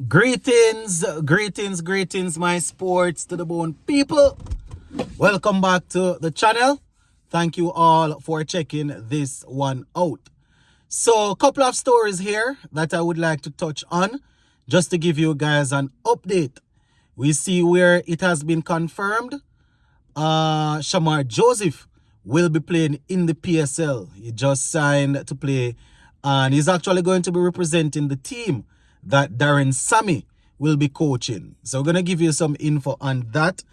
Greetings, my sports to the bone people. Welcome back to the channel. Thank you all for checking this one out. So, a couple of stories here that I would like to touch on just to give you guys an update. We see where it has been confirmed. Shamar Joseph will be playing in the PSL. He just signed to play, and he's actually going to be representing the team that Darren Sammy will be coaching. So we're going to give you some info on that.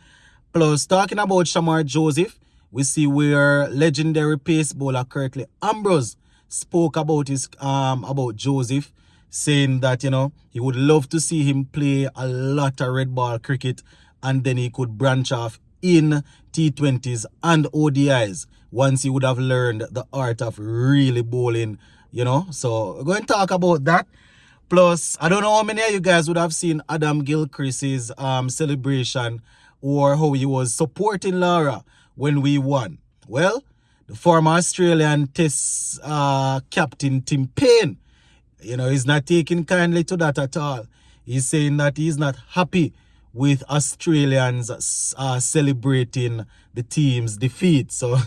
Plus, talking about Shamar Joseph, we see where legendary pace bowler Curtly Ambrose spoke about about Joseph, saying that, he would love to see him play a lot of red ball cricket, and then he could branch off in T20s and ODIs once he would have learned the art of really bowling, So we're going to talk about that. Plus, I don't know how many of you guys would have seen Adam Gilchrist's celebration, or how he was supporting Lara when we won. Well, the former Australian Test captain Tim Payne, he's not taking kindly to that at all. He's saying that he's not happy with Australians celebrating the team's defeat. So,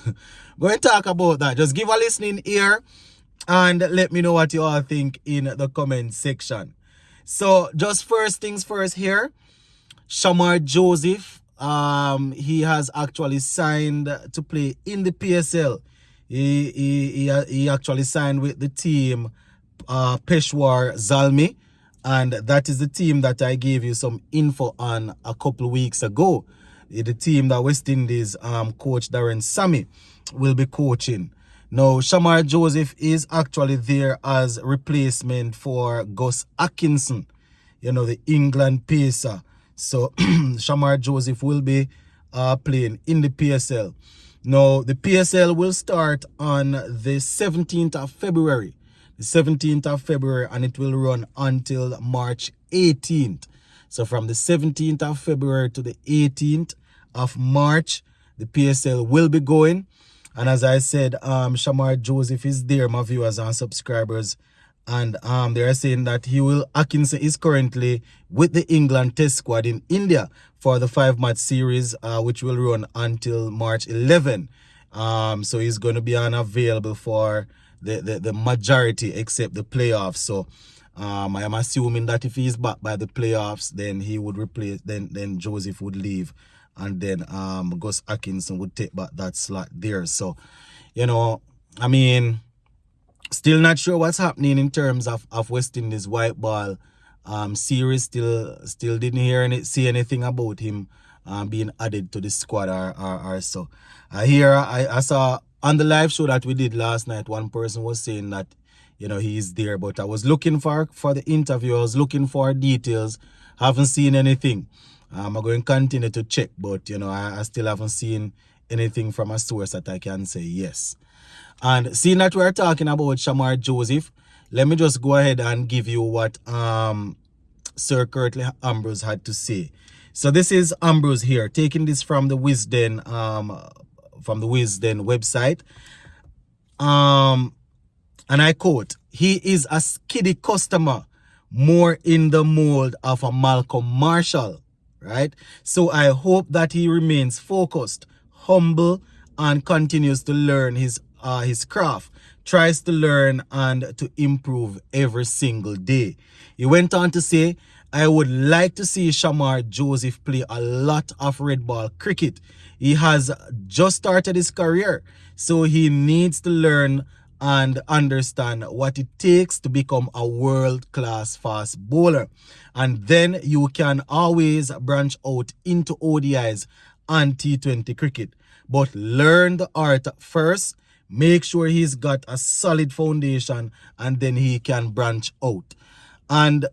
going to talk about that. Just give a listening ear and let me know what you all think in the comment section. So, just first things first here. Shamar Joseph, he has actually signed to play in the PSL. He actually signed with the team Peshawar Zalmi, and that is the team that I gave you some info on a couple of weeks ago. The team that West Indies coach Darren Sammy will be coaching. Now, Shamar Joseph is actually there as replacement for Gus Atkinson, the England pacer. So, Shamar Joseph will be playing in the PSL. Now, the PSL will start on the 17th of February. The 17th of February, and it will run until March 18th. So, from the 17th of February to the 18th of March, the PSL will be going. And as I said, Shamar Joseph is there, my viewers and subscribers. And they are saying that Atkinson is currently with the England Test squad in India for the 5-match series, which will run until March 11. So he's going to be unavailable for the majority except the playoffs. So I am assuming that if he's back by the playoffs, then he would replace, then Joseph would leave. And then Gus Atkinson would take back that slot there. So, still not sure what's happening in terms of West Indies white ball series. Still didn't see anything about him being added to the squad or so. Here I saw on the live show that we did last night, one person was saying that, he's there. But I was looking for the interview. I was looking for details. Haven't seen anything. I'm going to continue to check, but, I still haven't seen anything from a source that I can say yes. And seeing that we're talking about Shamar Joseph, let me just go ahead and give you what Sir Curtly Ambrose had to say. So this is Ambrose here, taking this from the Wisden website. And I quote, "He is a skiddy customer, more in the mold of a Malcolm Marshall." Right? So I hope that he remains focused, humble, and continues to learn his craft, tries to learn and to improve every single day. He went on to say, "I would like to see Shamar Joseph play a lot of red ball cricket. He has just started his career, so he needs to learn and understand what it takes to become a world-class fast bowler. And then you can always branch out into ODIs and T20 cricket. But learn the art first, make sure he's got a solid foundation, and then he can branch out." And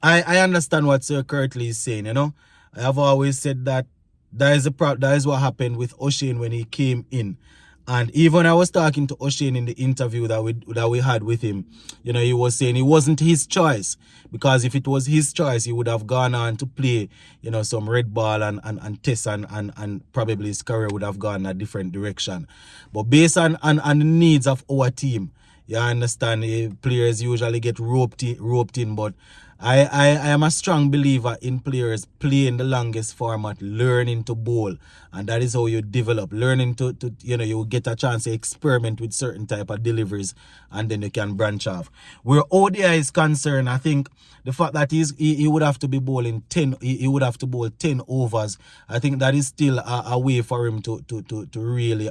I understand what Sir Curtly is saying, I have always said that that is what happened with O'Shane when he came in. And even I was talking to O'Shane in the interview that we had with him, he was saying it wasn't his choice, because if it was his choice, he would have gone on to play, some red ball and test and probably his career would have gone a different direction. But based on the needs of our team, you understand, players usually get roped in, but I am a strong believer in players playing the longest format, learning to bowl, and that is how you develop. Learning to you get a chance to experiment with certain type of deliveries, and then you can branch off. Where ODI is concerned, I think the fact that he would have to be bowling 10, he would have to bowl 10 overs. I think that is still a way for him to really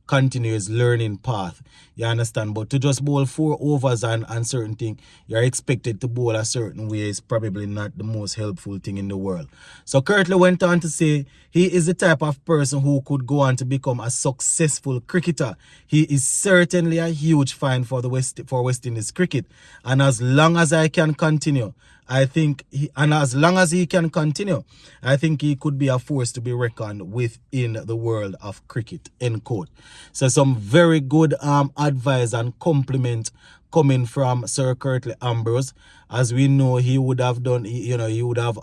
continue his learning path. You understand? But to just bowl 4 overs and certain thing, you're expected to bowl a certain way is probably not the most helpful thing in the world. So Curtly went on to say he is the type of person who could go on to become a successful cricketer. He is certainly a huge find for West Indies cricket. And as long as I can continue, I think, as long as he can continue, I think he could be a force to be reckoned within the world of cricket, end quote. So some very good advice and compliment coming from Sir Curtly Ambrose. As we know, he would have done, he would have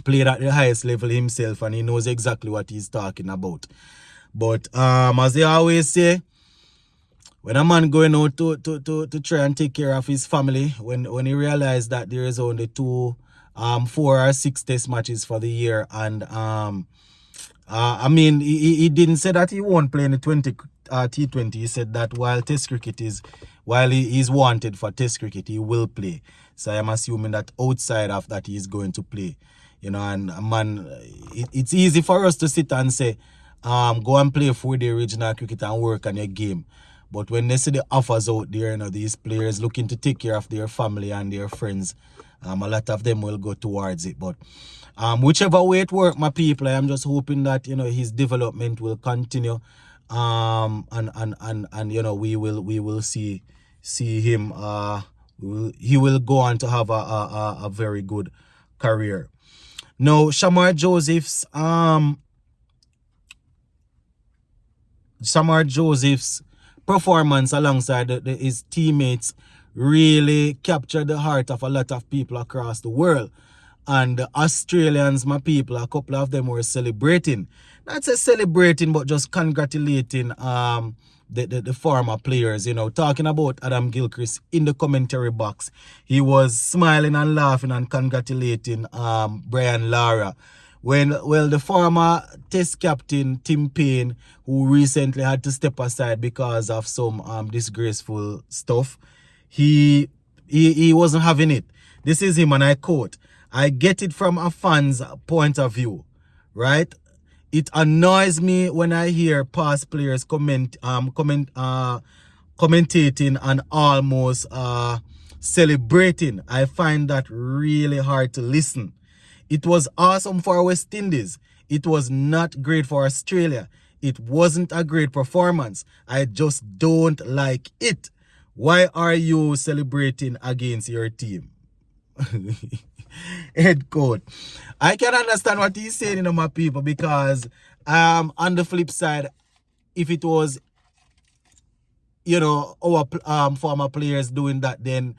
played at the highest level himself, and he knows exactly what he's talking about. But as they always say, when a man going out to try and take care of his family, when he realized that there is only 4 or 6 test matches for the year, and I mean, he didn't say that he won't play in the T20. He said that while he is wanted for test cricket, he will play. So I'm assuming that outside of that, he is going to play. And man, it's easy for us to sit and say, go and play 4-day regional cricket and work on your game. But when they see the offers out there, these players looking to take care of their family and their friends, a lot of them will go towards it. But whichever way it works, my people, I am just hoping that his development will continue, and we will see him. He will go on to have a very good career. Now, Shamar Joseph's performance alongside his teammates really captured the heart of a lot of people across the world. And the Australians, my people, a couple of them were celebrating. Not say celebrating, but just congratulating the former players. Talking about Adam Gilchrist in the commentary box. He was smiling and laughing and congratulating Brian Lara. Well, the former test captain, Tim Payne, who recently had to step aside because of some disgraceful stuff, he wasn't having it. This is him, and I quote, "I get it from a fan's point of view, right? It annoys me when I hear past players commentating and almost celebrating. I find that really hard to listen. It was awesome for West Indies. It was not great for Australia. It wasn't a great performance. I just don't like it. Why are you celebrating against your team?" Head coach. I can understand what he's saying, my people, because on the flip side, if it was our former players doing that, then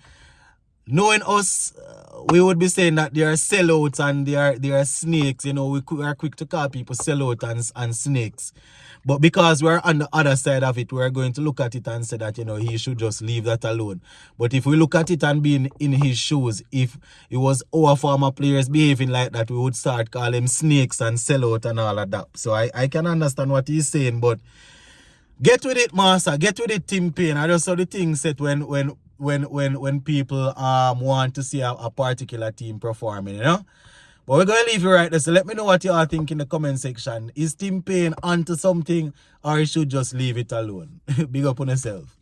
knowing us, we would be saying that they are sellouts and they are snakes. We are quick to call people sellout and snakes. But because we're on the other side of it, we're going to look at it and say that, he should just leave that alone. But if we look at it and be in his shoes, if it was our former players behaving like that, we would start calling them snakes and sellout and all of that. So I can understand what he's saying, but get with it, master. Get with it, Tim Payne. I just saw the thing set when people want to see a particular team performing, But we're going to leave you right there. So let me know what you all think in the comment section. Is Tim Payne onto something, or you should just leave it alone? Big up on yourself.